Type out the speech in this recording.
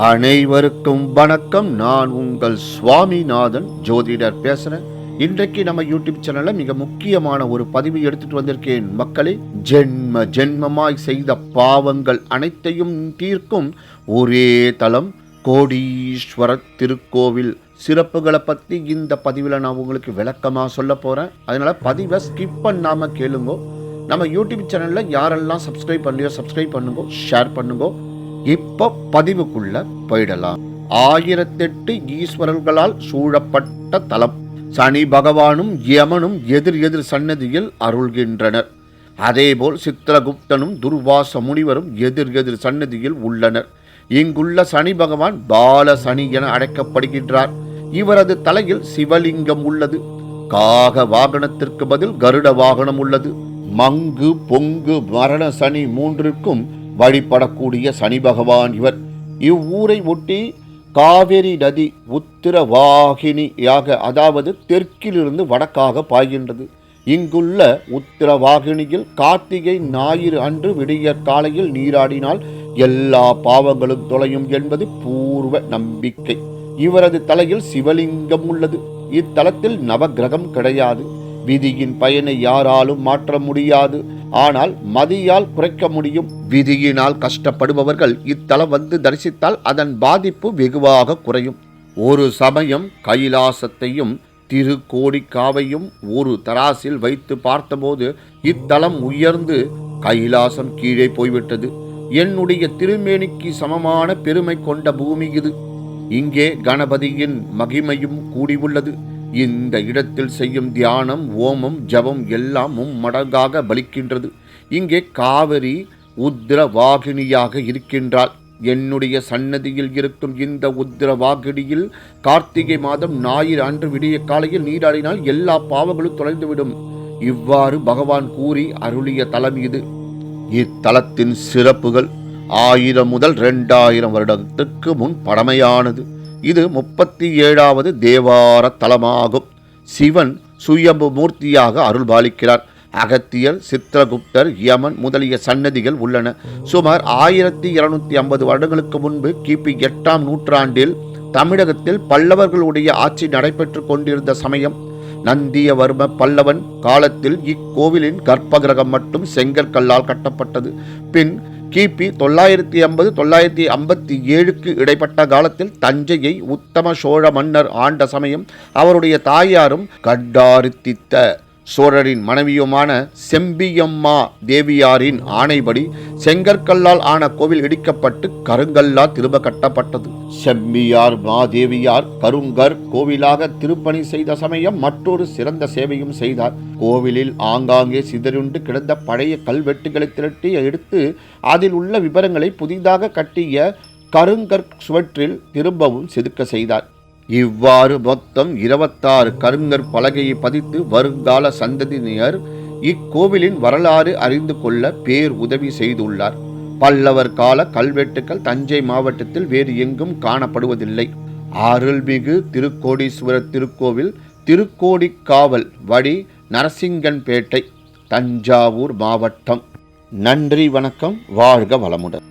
அனைவருக்கும் வணக்கம். நான் உங்கள் சுவாமிநாதன் ஜோதிடர் பேசுறேன். இன்றைக்கு நம்ம யூடியூப் சேனல்ல மிக முக்கியமான ஒரு பதிவு எடுத்துட்டு வந்திருக்கேன். மக்களே, ஜென்மமாய் செய்த பாவங்கள் அனைத்தையும் தீர்க்கும் ஒரே தலம் கோடீஸ்வரர் திருக்கோவில். சிறப்புகளை பற்றி இந்த பதிவில் நான் உங்களுக்கு விளக்கமாக சொல்ல போகிறேன். அதனால் பதிவை ஸ்கிப் பண்ணாமல் கேளுங்க. நம்ம யூடியூப் சேனலில் யாரெல்லாம் சப்ஸ்கிரைப் பண்ணலையோ சப்ஸ்கிரைப் பண்ணுங்க, ஷேர் பண்ணுங்க. இப்போ பதிவுக்குள்ள போயிடலாம். 1008 ஈஸ்வரர்களால் சூழப்பட்ட தலம். சனி பகவானும் யமனும் எதிர் சன்னதியில் அருள்கின்றனர். அதேபோல் சித்திரகுப்தனும் துர்வாச முனிவரும் எதிர் சன்னதியில் உள்ளனர். இங்குள்ள சனி பகவான் பால சனி என அழைக்கப்படுகின்றார். இவரது தலையில் சிவலிங்கம் உள்ளது. காக வாகனத்திற்கு பதில் கருட வாகனம் உள்ளது. மங்கு பொங்கு மரண சனி மூன்றிற்கும் வழிபடக்கூடிய சனி பகவான் இவர். இவ்வூரை ஒட்டி காவிரி நதி உத்திரவாகினியாக, அதாவது தெற்கிலிருந்து வடக்காக பாய்கின்றது. இங்குள்ள உத்திரவாகினியில் கார்த்திகை ஞாயிறு அன்று விடியற் காலையில் நீராடினால் எல்லா பாவங்களும் தொலையும் என்பது பூர்வ நம்பிக்கை. இவரது தலையில் சிவலிங்கம் உள்ளது. இத்தலத்தில் நவகிரகம் கிடையாது. விதியின் பயனை யாராலும் மாற்ற முடியாது, ஆனால் மதியால் குறைக்க முடியும். விதியினால் கஷ்டப்படுபவர்கள் இத்தலம் வந்து தரிசித்தால் அதன் பாதிப்பு வெகுவாக குறையும். ஒரு சமயம் கைலாசத்தையும் திருக்கோடிக்காவையும் ஒரு தராசில் வைத்து பார்த்தபோது இத்தலம் உயர்ந்து கைலாசம் கீழே போய்விட்டது. என்னுடைய திருமேனிக்கு சமமான பெருமை கொண்ட பூமி இது. இங்கே கணபதியின் மகிமையும் கூடியுள்ளது. இந்த இடத்தில் செய்யும் தியானம், ஓமம், ஜபம் எல்லாம் மும்மடங்காக பலிக்கின்றது. இங்கே காவிரி உத்திரவாகினியாக இருக்கின்றாள். என்னுடைய சன்னதியில் இருக்கும் இந்த உத்திரவாகினியில் கார்த்திகை மாதம் ஞாயிறு அன்று விடிய காலையில் நீராடினால் எல்லா பாவங்களும் தொலைந்துவிடும். இவ்வாறு பகவான் கூறி அருளிய தலம் இது. இத்தலத்தின் சிறப்புகள் 1000 முதல் 2000 வருடத்துக்கு முன் பழமையானது. இது 37வது தேவார தலமாகும். சிவன் சுயம்பு மூர்த்தியாக அருள்பாலிக்கிறார். அகத்தியர், சித்திரகுப்தர், யமன் முதலிய சன்னதிகள் உள்ளன. சுமார் 1250 வருடங்களுக்கு முன்பு கிபி 8ஆம் நூற்றாண்டில் தமிழகத்தில் பல்லவர்களுடைய ஆட்சி நடைபெற்று கொண்டிருந்த சமயம் நந்தியவர்ம பல்லவன் காலத்தில் இக்கோவிலின் கர்ப்பகிரகம் மட்டும் செங்கற்கல்லால் கட்டப்பட்டது. பின் கிபி 950-957க்கு இடைப்பட்ட காலத்தில் தஞ்சையை உத்தம சோழ மன்னர் ஆண்ட சமயம் அவருடைய தாயாரும் கட்டாரித்தித்த சோழரின் மனைவியுமான செம்பியம்மா தேவியாரின் ஆணைப்படி செங்கற்கல்லால் ஆன கோவில் இடிக்கப்பட்டு கருங்கல்லால் திரும்ப கட்டப்பட்டது. செம்பியார் மாதேவியார் கருங்கர் கோவிலாக திருப்பணி செய்த சமயம் மற்றொரு சிறந்த சேவையும் செய்தார். கோவிலில் ஆங்காங்கே சிதறுண்டு கிடந்த பழைய கல்வெட்டுகளை திரட்டி எடுத்து அதில் உள்ள விவரங்களை புதிதாக கட்டிய கருங்கற் சுவற்றில் திரும்பவும் செதுக்க செய்தார். இவ்வாறு மொத்தம் 26 கருங்கற் பலகையை பதித்து வருங்கால சந்ததியினர் இக்கோவிலின் வரலாறு அறிந்து கொள்ள பேர் உதவி செய்துள்ளார். பல்லவர் கால கல்வெட்டுக்கள் தஞ்சை மாவட்டத்தில் வேறு எங்கும் காணப்படுவதில்லை. அருள்மிகு திருக்கோடீஸ்வரர் திருக்கோவில், திருக்கோடிக்காவல் வழி, நரசிங்கன்பேட்டை, தஞ்சாவூர் மாவட்டம். நன்றி, வணக்கம், வாழ்க வளமுடன்.